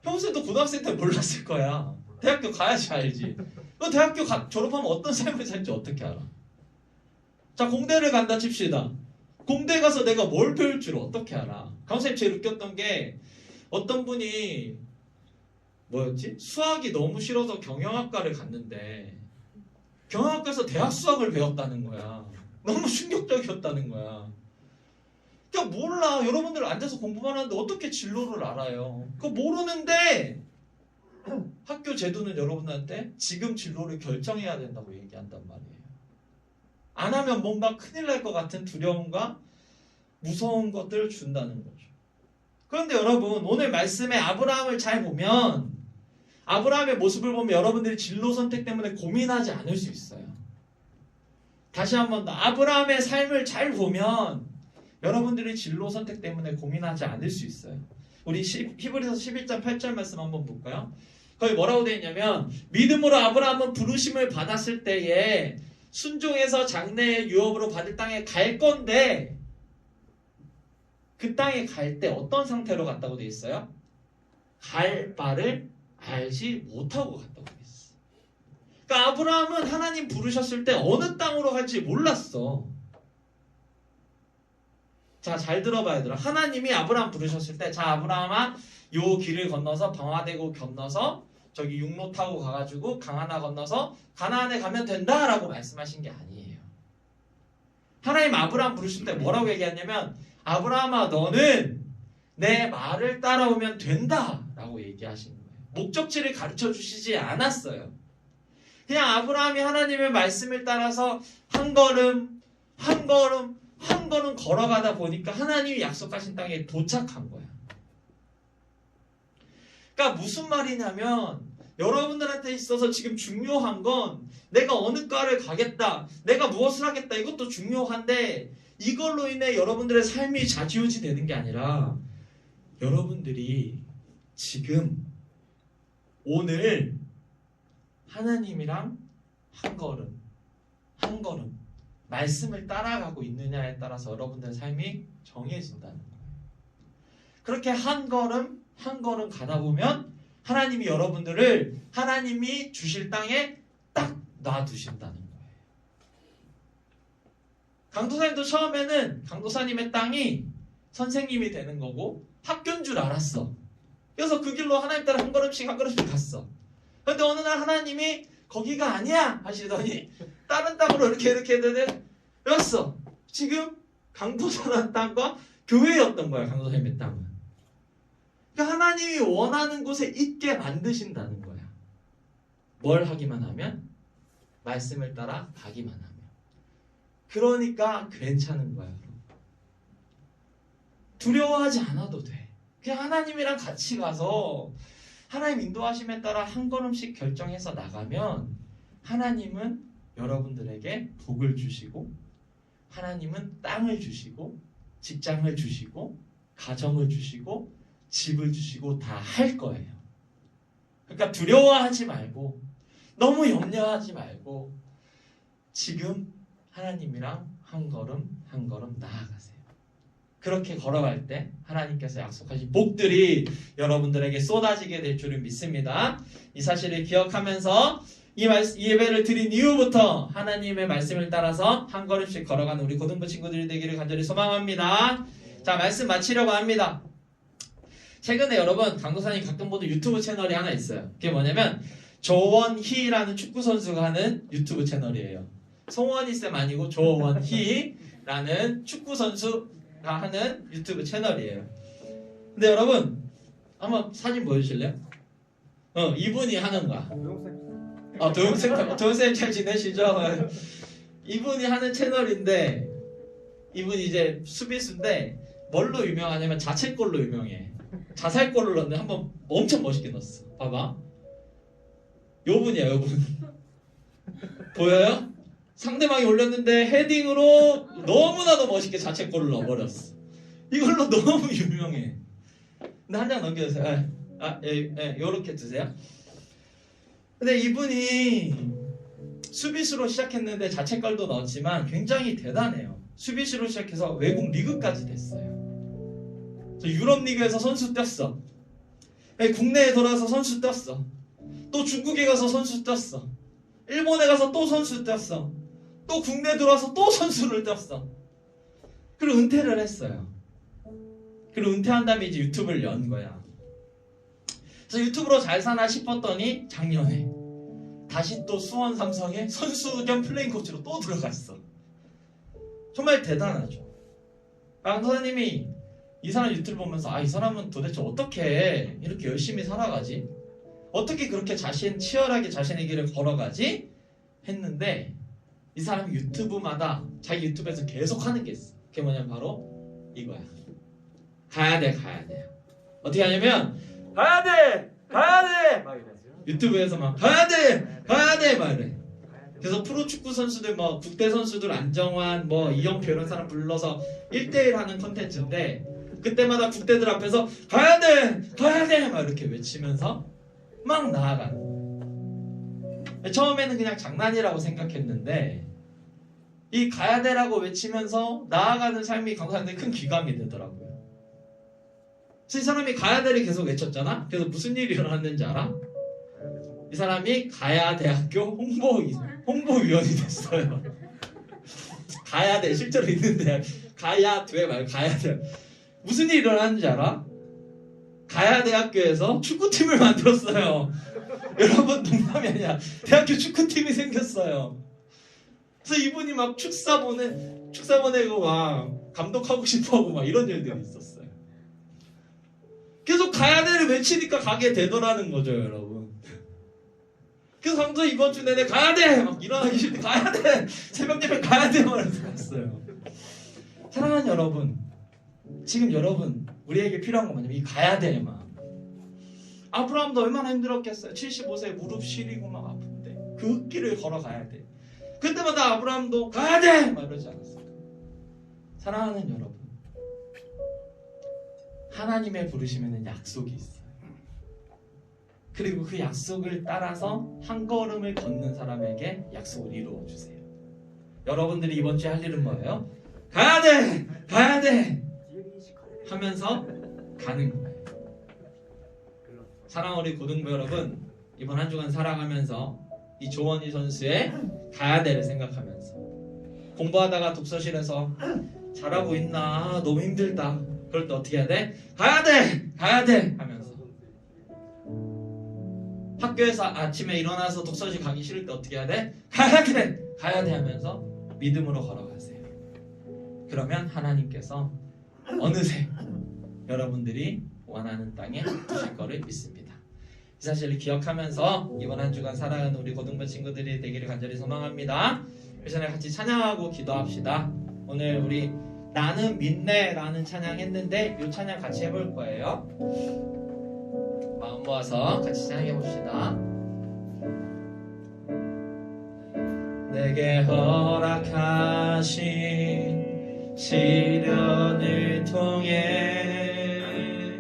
형우쌤도 고등학생 때 몰랐을 거야. 대학교 가야지 알지. 너 대학교 졸업하면 어떤 삶을 살지 어떻게 알아? 자, 공대를 간다 칩시다. 공대 가서 내가 뭘 배울 줄 어떻게 알아? 강쌤 제일 웃겼던 게 어떤 분이 뭐였지? 수학이 너무 싫어서 경영학과를 갔는데 경영학과에서 대학 수학을 배웠다는 거야. 너무 충격적이었다는 거야. 그러니까 몰라. 여러분들 앉아서 공부만 하는데 어떻게 진로를 알아요? 그거 모르는데 학교 제도는 여러분한테 지금 진로를 결정해야 된다고 얘기한단 말이에요. 안 하면 뭔가 큰일 날 것 같은 두려움과 무서운 것들을 준다는 거죠. 그런데 여러분 오늘 말씀에 아브라함을 잘 보면 아브라함의 모습을 보면 여러분들이 진로 선택 때문에 고민하지 않을 수 있어요. 다시 한 번 더 아브라함의 삶을 잘 보면 여러분들이 진로 선택 때문에 고민하지 않을 수 있어요. 우리 히브리서 11장 8절 말씀 한번 볼까요? 거기 뭐라고 되어 있냐면 믿음으로 아브라함은 부르심을 받았을 때에 순종해서 장래의 유업으로 받을 땅에 갈 건데 그 땅에 갈 때 어떤 상태로 갔다고 되어 있어요? 갈 바를 알지 못하고 갔다고 되어 있어. 그러니까 아브라함은 하나님 부르셨을 때 어느 땅으로 갈지 몰랐어. 자, 잘 들어봐야 돼. 하나님이 아브라함 부르셨을 때 자, 아브라함아 요 길을 건너서 방화대교 건너서 저기 육로 타고 가가지고 강하나 건너서 가나안에 가면 된다라고 말씀하신 게 아니에요. 하나님 아브라함 부르실 때 뭐라고 얘기하냐면 아브라함아 너는 내 말을 따라오면 된다라고 얘기하신 거예요. 목적지를 가르쳐 주시지 않았어요. 그냥 아브라함이 하나님의 말씀을 따라서 한 걸음 걸어가다 보니까 하나님이 약속하신 땅에 도착한 거야. 그러니까 무슨 말이냐면 여러분들한테 있어서 지금 중요한 건 내가 어느 과를 가겠다, 내가 무엇을 하겠다 이것도 중요한데 이걸로 인해 여러분들의 삶이 좌지우지 되는 게 아니라 여러분들이 지금 오늘 하나님이랑 한 걸음 말씀을 따라가고 있느냐에 따라서 여러분들의 삶이 정해진다는 거예요. 그렇게 한 걸음 가다 보면 하나님이 여러분들을 하나님이 주실 땅에 딱 놔두신다는 거예요. 강도사님도 처음에는 강도사님의 땅이 선생님이 되는 거고 학교인 줄 알았어. 그래서 그 길로 하나님 따라 한 걸음씩 갔어. 그런데 어느 날 하나님이 거기가 아니야 하시더니 다른 땅으로 이렇게 되었어. 지금 강도선한 땅과 교회였던 거야. 강도선의 땅은. 그러니까 하나님이 원하는 곳에 있게 만드신다는 거야. 뭘 하기만 하면? 말씀을 따라 가기만 하면. 그러니까 괜찮은 거야. 두려워하지 않아도 돼. 그냥 하나님이랑 같이 가서 하나님 인도하심에 따라 한 걸음씩 결정해서 나가면 하나님은 여러분들에게 복을 주시고, 하나님은 땅을 주시고, 직장을 주시고, 가정을 주시고, 집을 주시고 다 할 거예요. 그러니까 두려워하지 말고, 너무 염려하지 말고, 지금 하나님이랑 한 걸음 한 걸음 나아가세요. 그렇게 걸어갈 때 하나님께서 약속하신 복들이 여러분들에게 쏟아지게 될 줄을 믿습니다. 이 사실을 기억하면서 이 예배를 드린 이후부터 하나님의 말씀을 따라서 한 걸음씩 걸어가는 우리 고등부 친구들이 되기를 간절히 소망합니다. 자, 말씀 마치려고 합니다. 최근에 여러분 강도사님 가끔 보는 유튜브 채널이 하나 있어요. 그게 뭐냐면 조원희라는 축구 선수가 하는 유튜브 채널이에요. 송원희 쌤 아니고 조원희라는 축구 선수가 하는 유튜브 채널이에요. 근데 여러분 한번 사진 보여주실래요? 이분이 하는 거야. 도영쌤 잘 지내시죠? 이분이 하는 채널인데, 이분이 이제 수비수인데 뭘로 유명하냐면 자책골로 유명해. 자살골을 넣는데 한번 엄청 멋있게 넣었어. 봐봐. 요 분이야, 요 분. 보여요? 상대방이 올렸는데 헤딩으로 너무나도 멋있게 자책골을 넣어버렸어. 이걸로 너무 유명해. 근데 한 장 넘겨주세요. 요렇게 드세요. 근데 이분이 수비수로 시작했는데 자책골도 넣었지만 굉장히 대단해요. 수비수로 시작해서 외국 리그까지 됐어요. 유럽 리그에서 선수 뛰었어. 국내에 돌아와서 선수 뛰었어. 또 중국에 가서 선수 뛰었어. 일본에 가서 또 선수 뛰었어. 또 국내에 들어와서 또 선수를 뛰었어. 그리고 은퇴를 했어요. 그리고 은퇴한 다음에 이제 유튜브를 연 거야. 그래서 유튜브로 잘 사나 싶었더니 작년에 다시 또 수원 삼성에 선수 겸 플레잉 코치로 또 들어갔어. 정말 대단하죠. 강사님이 이 사람 유튜브 보면서 이 사람은 도대체 어떻게 이렇게 열심히 살아가지? 어떻게 그렇게 치열하게 자신의 길을 걸어가지? 했는데 이 사람이 유튜브마다 자기 유튜브에서 계속 하는 게 있어. 그게 뭐냐면 바로 이거야. 가야 돼. 어떻게 하냐면 가야 돼 막 이래. 유튜브에서 막 가야 돼 막 이래. 그래서 프로축구 선수들 국대 선수들 안정환 이영표 이런 사람 불러서 1대1 하는 컨텐츠인데 그때마다 국대들 앞에서 가야 돼 막 이렇게 외치면서 막 나아가는. 처음에는 그냥 장난이라고 생각했는데 이 가야 돼라고 외치면서 나아가는 삶이 강사한테 큰 귀감이 되더라고요. 그래서 이 사람이 가야 돼를 계속 외쳤잖아. 그래서 무슨 일이 일어났는지 알아? 이 사람이 가야대학교 홍보위원이 됐어요. 가야대 실제로 있는데 가야돼 말고 가야대. 무슨 일이 일어났는지 알아? 가야대학교에서 축구팀을 만들었어요. 여러분 농담이 아니야. 대학교 축구팀이 생겼어요. 그래서 이분이 막 축사 보내고 막 감독하고 싶어하고 막 이런 일들이 있었어요. 계속 가야대를 외치니까 가게 되더라는 거죠, 여러분. 그래서 강도 이번 주 내내 가야돼! 막 일어나기 싫대. 가야돼! 새벽 예배 가야돼! 막 이러면서 갔어요. 사랑하는 여러분, 지금 여러분 우리에게 필요한 건 뭐냐면 이 가야돼 마음. 아브라함도 얼마나 힘들었겠어요. 75세에 무릎 시리고 막 아픈데 그 길을 걸어가야 돼. 그때마다 아브라함도 가야돼! 막 이러지 않았어요. 사랑하는 여러분, 하나님의 부르심에는 약속이 있어요. 그리고 그 약속을 따라서 한 걸음을 걷는 사람에게 약속을 이루어 주세요. 여러분들이 이번 주에 할 일은 뭐예요? 가야 돼 하면서 가는 거예요. 사랑하는 우리 고등부 여러분, 이번 한 주간 살아가면서 이 조원희 선수의 가야 돼를 생각하면서 공부하다가 독서실에서 잘하고 있나 너무 힘들다 그럴 때 어떻게 해야 돼? 가야 돼 하면서 학교에서 아침에 일어나서 독서실 가기 싫을 때 어떻게 해야 돼? 가야 돼 하면서 믿음으로 걸어가세요. 그러면 하나님께서 어느새 여러분들이 원하는 땅에 두실 거를 믿습니다. 이 사실을 기억하면서 이번 한 주간 살아가는 우리 고등부 친구들이 되기를 간절히 소망합니다. 이 시간에 같이 찬양하고 기도합시다. 오늘 우리 나는 믿네 라는 찬양 했는데 이 찬양 같이 해볼 거예요. 마음 모아서 같이 찬양해 봅시다. 내게 허락하신 시련을 통해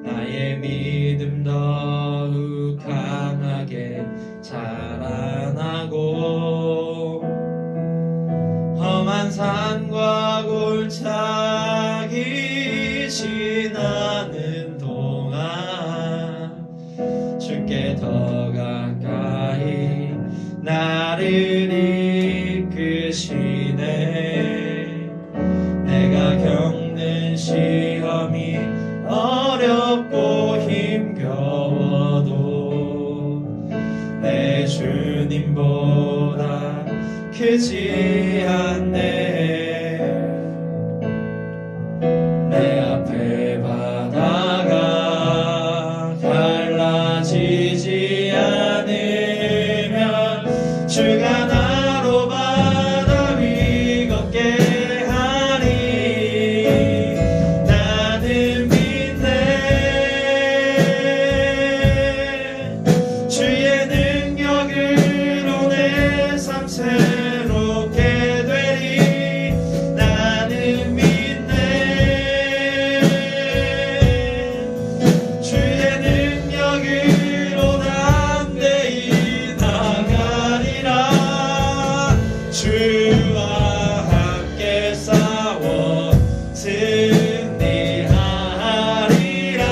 나의 믿음 더욱 강하게 자라나고 험한 산과 골짜기 지나는 동안 주께 더 가까이 나를 이끄시네. 내가 겪는 시험이 어렵고 힘겨워도 내 주님보다 크지 않네. 내 앞에 바다가 갈라지지 않으면 주가 나로 바다 위 걷게 하리. 나는 믿네. 주의 능력으로 내 삶 새롭게 되리. 나는 믿네. 주의 능력으로 담대히 나가리라. 주와 함께 싸워 승리하리라.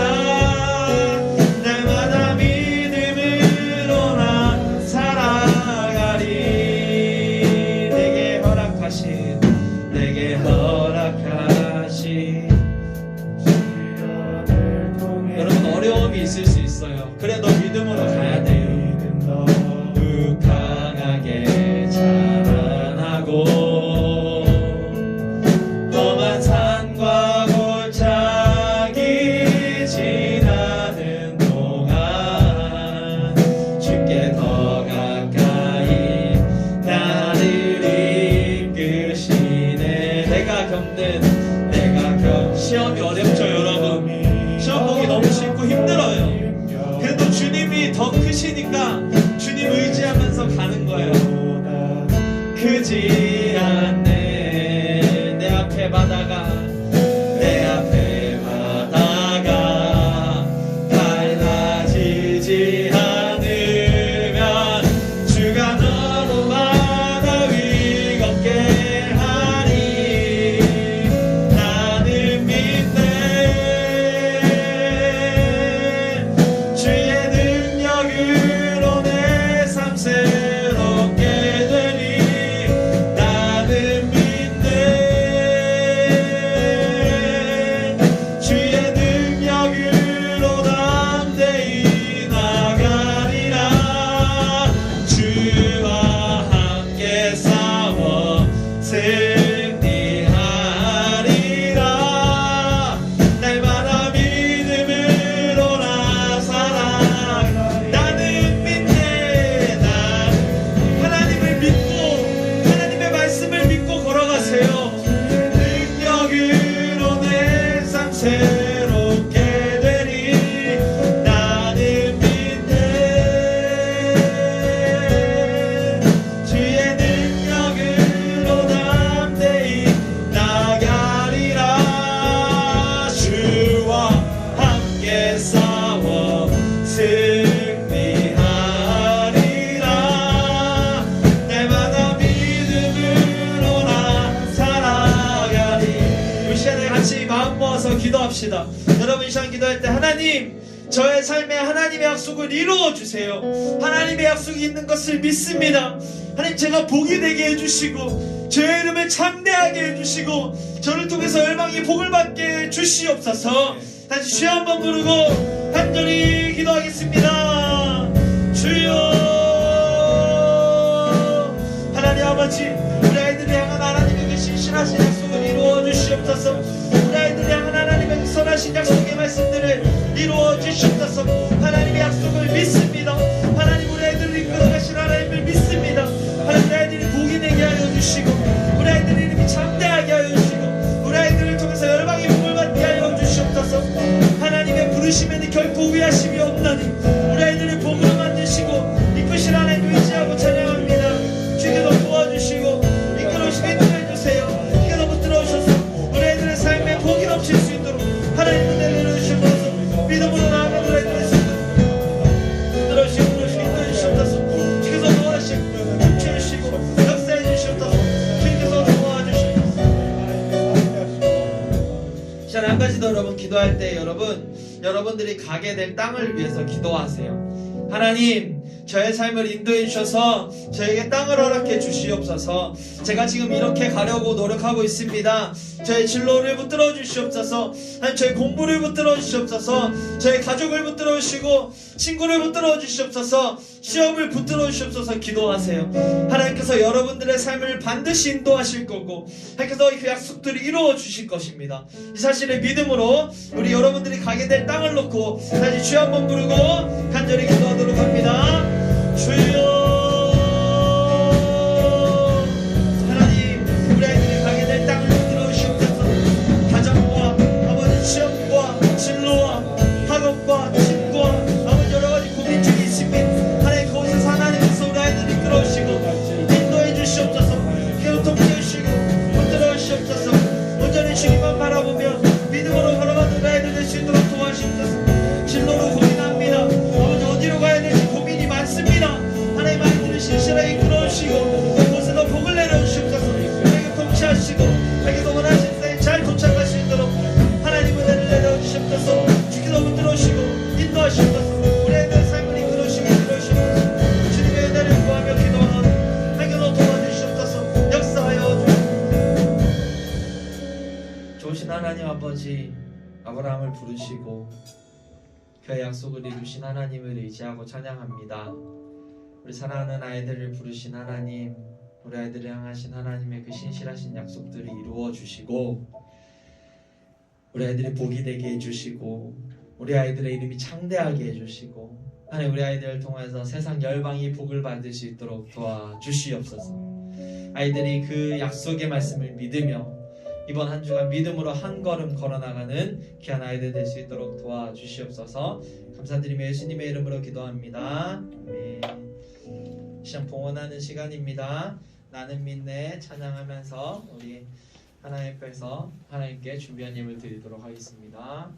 날마다 믿음으로 나 살아가리. 내게 허락하신 여러분 어려움이 있을 수 있어요. 그래도 믿음으로 가야 돼요. 더욱 강하게 자라나고 험한 산과 골짜기 지나는 동안 주께 더 가까이 나를 이끄시네. 시험이 어렵죠 여러분. 시험 보기 너무 쉽고 힘들어요. 그래도 주님이 더 크시니까 주님 의지하면서 가는 거예요. 크지 않네. 내 앞에 바다가 갈라지지 않으면 주가 너로 바다 위 걷게 하리. 나는 믿네. 주의 능력으로 내 삶 새롭게 되리. 나는 믿네. 주의 능력으로 담대히 나가리라. 주와 함께 싸워 승리하리라. 날마다 믿음으로 나 살아가리. 나는 믿네. 나 하나님을 믿고 하나님의 말씀을 믿고 걸어가세요. 능력으로 내 삶 새롭게 되리. 나는 믿네. 주의 능력으로 담대히 나가리라. 주와 함께 싸워 승리하리라. 날마다 믿음으로 나 살아가리. 우리 시간에 같이 마음 모아서 기도합시다. 여러분 이 시간 기도할 때 하나님 저의 삶에 하나님의 약속을 이루어 주세요. 하나님의 약속이 있는 것을 믿습니다. 하나님 제가 복이 되게 해주시고 제 이름을 참대하게 해주시고 저를 통해서 열방이 복을 받게 해주시옵소서. 다시 주여 한번 부르고 간절히 기도하겠습니다. 주여 하나님 아버지 우리 아이들을 향한 하나님의 그 신실하신 약속을 이루어 주시옵소서. 우리 아이들을 향한 하나님의 그 선하신 약속의 말씀들을 이루어 주시옵소서. 하나님의 약속을 믿습니다. 하나님 우리 아이들을 이끌어 가신 하나님을 믿습니다. 하나님 우리 아이들이 복이 되게 하여 주시고 우리 아이들의 이름이 장대하게 하여 주시고 우리 아이들을 통해서 열방의 복을 받게 하여 주시옵소서. 하나님의 부르심에는 결코 후회하심이 없나니 우리 아이들을 복으로 만드시고 이끄신 하나님을 의지하고 찬양합니다. 주께서 도와주시고 이끌어주시고 인도해주세요. 주께서 붙들어오셔서 우리 아이들의 삶에 복이 넘칠 수 있도록 하나님 은혜를 내려주시옵소서. 믿음으로 나아가는 우리 아이들의 삶 붙들어주시고 인도해주시옵소서. 주께서 도와주시고 춤춰주시고 역사해주시옵소서. 주께서 도와주시옵소서. 자, 한 가지 더 여러분 기도할 때 여러분들이 가게 될 땅을 위해서 기도하세요. 하나님 저의 삶을 인도해 주셔서 저에게 땅을 허락해 주시옵소서. 제가 지금 이렇게 가려고 노력하고 있습니다. 저의 진로를 붙들어 주시옵소서. 하나님 저의 공부를 붙들어 주시옵소서. 저의 가족을 붙들어 주시고 친구를 붙들어 주시옵소서. 시험을 붙들어 주시옵소서. 기도하세요. 하나님께서 여러분들의 삶을 반드시 인도하실 거고 하나님께서 그 약속들을 이루어 주실 것입니다. 이 사실을 믿음으로 우리 여러분들이 가게 될 땅을 놓고 다시 주여 한번 부르고 간절히 기도하도록 합니다. 주여 하나님 우리 아이들이 가게 될 땅을 붙들어 주시옵소서. 가정과 아버지 시험과 진로와 학업과 친구와 아버지 여러가지 고민 중에 있습니다. 하나님 그곳에서 하나님께서 우리 아이들을 이끌어 주시고 인도해 주시옵소서. 계속 통치해 주시고 붙들어 주시옵소서. 온전히 주님만 바라보며 믿음으로 걸어가는 우리 아이들 될 수 있도록 도와주시옵소서. 진로로 고민합니다. 아버지 어디로 가야 될지 고민이 많습니다. 하나님 아이들을 신실하게 이끌어주시고 그곳에서 복을 내려주시옵소서. 하나님 통치하시고 하나님께서 원하신 때에 잘 도착할 수 있도록 하나님 은혜를 내려주시옵소서. 주께서 붙들어주시고 인도하시옵소서. 우리 아이들의 삶을 이끌어주시고 인도하시옵소서. 주님의 은혜를 구하며 기도하노니 하나님께서 도와주시옵소서. 역사하여 주옵소서. 좋으신 하나님 아버지 아브라함을 부르시고 그의 약속을 이루신 하나님을 의지하고 찬양합니다. 우리 사랑하는 아이들을 부르신 하나님, 우리 아이들을 향하신 하나님의 그 신실하신 약속들을 이루어 주시고 우리 아이들이 복이 되게 해주시고 우리 아이들의 이름이 창대하게 해주시고 하나님 우리 아이들을 통해서 세상 열방이 복을 받을 수 있도록 도와주시옵소서. 아이들이 그 약속의 말씀을 믿으며 이번 한 주간 믿음으로 한 걸음 걸어나가는 귀한 아이들 될 수 있도록 도와주시옵소서. 감사드리며 예수님의 이름으로 기도합니다. 아멘. 시간 봉헌하는 시간입니다. 나는 믿네 찬양하면서 우리 하나님 앞에서 하나님께 준비한 예물 드리도록 하겠습니다.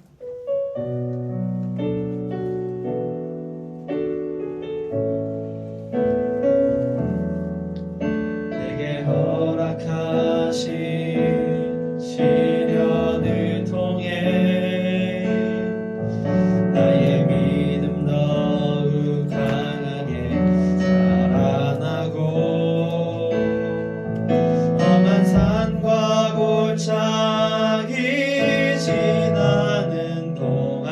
내게 허락하신 시련을 통해 나의 믿음 더욱 강하게 자라나고 험한 산과 골짜기 지나는 동안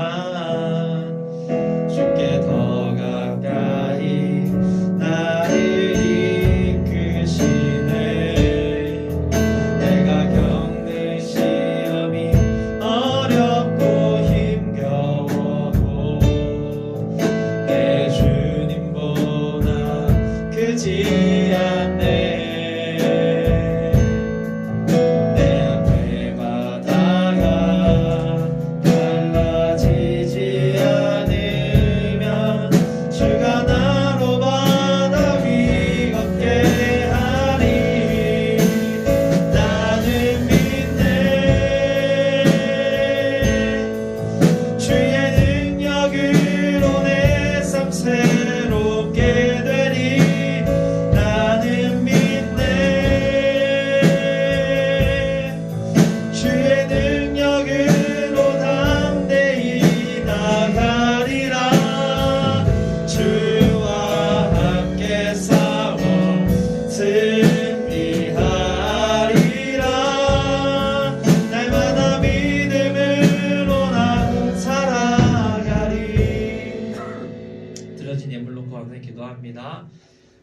기도합니다.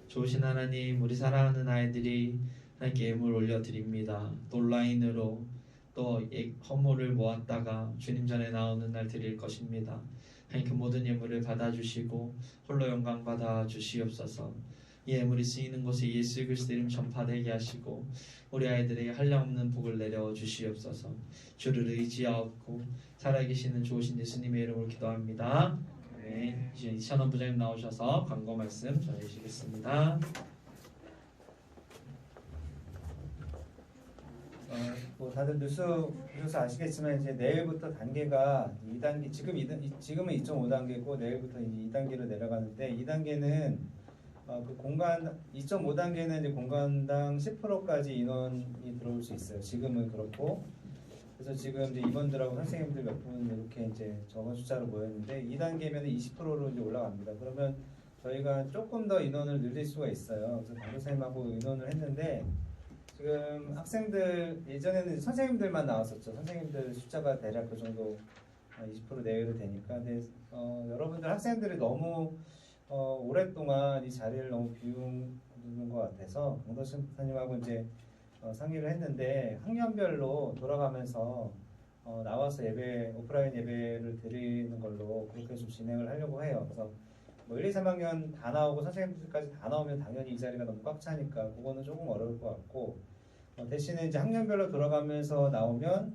좋으신 하나님, 우리 사랑하는 아이들이 하나님께 예물 올려드립니다. 또 온라인으로 또 헌물을 모았다가 주님 전에 나오는 날 드릴 것입니다. 하나님 그 모든 예물을 받아주시고 홀로 영광 받아 주시옵소서. 이 예물이 쓰이는 곳에 예수 그리스도 이름 전파되게 하시고 우리 아이들에게 한량없는 복을 내려 주시옵소서. 주를 의지하옵고 살아계시는 좋으신 예수님의 이름으로 기도합니다. 네, 이제 이찬원 부장님 나오셔서 광고 말씀 전해주시겠습니다. 뭐 다들 뉴스 보셔서 아시겠지만 이제 내일부터 단계가 2단계 지금은 2.5단계고 내일부터 이제 2단계로 내려가는데 2단계는 그 공간 2.5단계는 이제 공간당 10%까지 인원이 들어올 수 있어요. 지금은 그렇고 그래서 지금 이제 임원들하고 선생님들 몇 분 이렇게 이제 적은 숫자로 모였는데 2단계면 20%로 이제 올라갑니다. 그러면 저희가 조금 더 인원을 늘릴 수가 있어요. 그래서 강도사님하고 의논을 했는데 지금 학생들 예전에는 선생님들만 나왔었죠. 선생님들 숫자가 대략 그 정도 20% 내외로 되니까 근데 여러분들 학생들이 너무 오랫동안 이 자리를 너무 비우는 것 같아서 강도사님하고 이제 상의를 했는데 학년별로 돌아가면서 나와서 예배 오프라인 예배를 드리는 걸로 그렇게 좀 진행을 하려고 해요. 그래서 뭐 1, 2, 3학년 다 나오고 선생님들까지 다 나오면 당연히 이 자리가 너무 꽉 차니까 그거는 조금 어려울 것 같고 대신에 이제 학년별로 돌아가면서 나오면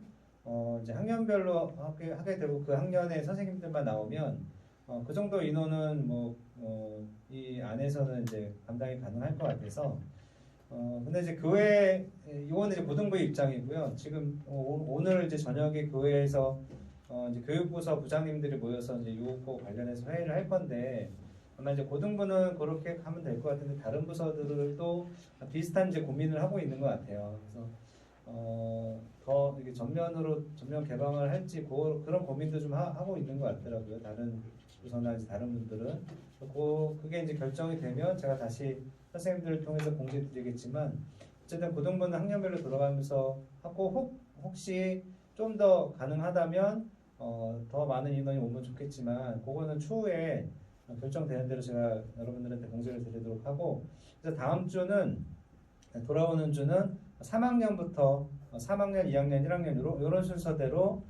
이제 학년별로 하게 되고 그 학년의 선생님들만 나오면 그 정도 인원은 이 안에서는 이제 감당이 가능할 것 같아서 근데 이제 교회 이거는 이제 고등부의 입장이고요. 지금 오늘 이제 저녁에 교회에서 이제 교육부서 부장님들이 모여서 이제 요거 관련해서 회의를 할 건데 아마 이제 고등부는 그렇게 하면 될 것 같은데 다른 부서들도 비슷한 이제 고민을 하고 있는 것 같아요. 그래서 더 이게 전면 개방을 할지 그런 고민도 좀 하고 있는 것 같더라고요. 다른 부서나 이제 다른 분들은 그게 이제 결정이 되면 제가 다시 선생님들을 통해서 공지드리겠지만 어쨌든 고등부는 학년별로 돌아가면서 하고 혹시 좀 더 가능하다면 더 많은 인원이 오면 좋겠지만 그거는 추후에 결정되는 대로 제가 여러분들한테 공지를 드리도록 하고 그래서 다음 주는 돌아오는 주는 3학년부터 3학년, 2학년, 1학년 이런 순서대로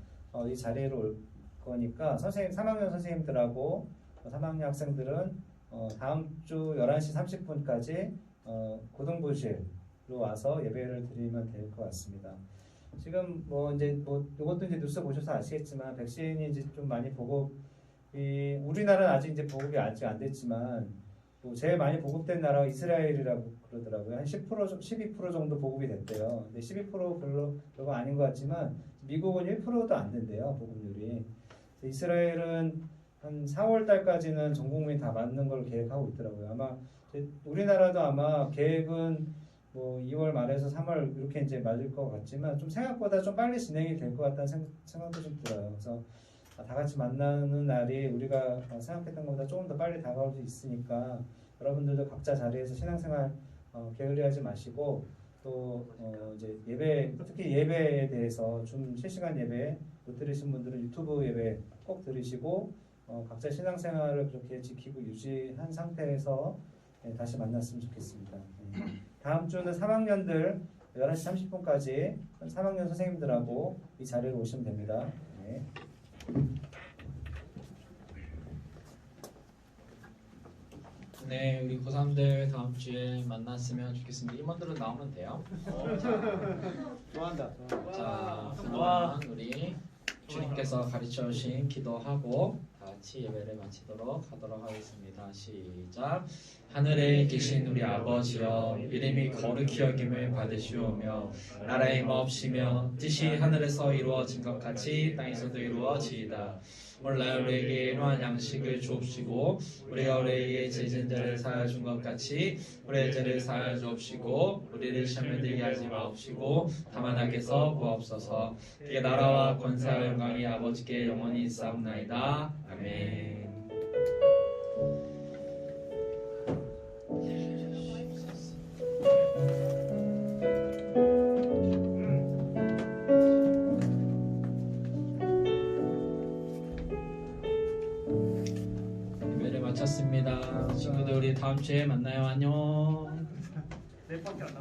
이 자리로 올 거니까 3학년 선생님들하고 3학년 학생들은 다음 주 11시 30분까지 고등부실로 와서 예배를 드리면 될 것 같습니다. 지금 이것도 이제 뉴스 보셔서 아시겠지만 백신이 이제 좀 많이 우리나라는 아직 이제 보급이 아직 안 됐지만 제일 많이 보급된 나라가 이스라엘이라고 그러더라고요. 한 10%, 12% 정도 보급이 됐대요. 근데 12% 별거 아닌 것 같지만 미국은 1%도 안 된대요, 보급률이. 이스라엘은 한 4월 달까지는 전 국민 다 맞는 걸 계획하고 있더라고요. 아마 우리나라도 아마 계획은 2월 말에서 3월 이렇게 이제 맞을 것 같지만 좀 생각보다 좀 빨리 진행이 될 것 같다는 생각도 좀 들어요. 그래서 다 같이 만나는 날이 우리가 생각했던 것보다 조금 더 빨리 다가올 수 있으니까 여러분들도 각자 자리에서 신앙생활 게을리하지 마시고 또 이제 특히 예배에 대해서 좀 실시간 예배 못 들으신 분들은 유튜브 예배 꼭 들으시고 각자 신앙생활을 그렇게 지키고 유지한 상태에서 다시 만났으면 좋겠습니다. 다음 주는 3학년들 11시 30분까지 3학년 선생님들하고 이 자리에 오시면 됩니다. 네. 네, 우리 고3들 다음 주에 만났으면 좋겠습니다. 임원들은 나오면 돼요. 좋아한다. 자, 그동안 우리 주님께서 가르쳐 주신 기도하고 다 같이 예배를 마치도록 하도록 하겠습니다. 시작. 하늘에 계신 우리 아버지여, 이름이 거룩히 여김을 받으시오며 나라의 마옵시며 뜻이 하늘에서 이루어진 것 같이 땅에서도 이루어지이다. 오늘날 우리에게 일용할 양식을 주옵시고 우리가 우리에게 죄진 자를 사하여 준 것 같이 우리의 죄를 사하여 주옵시고 우리를 시험에 들게 하지 마옵시고 다만 악에서 구하옵소서. 그게 나라와 권세와 영광이 아버지께 영원히 있사옵나이다. 아멘. 수고하셨습니다. 친구들 우리 다음 주에 만나요. 안녕. 내 밖에 안 나.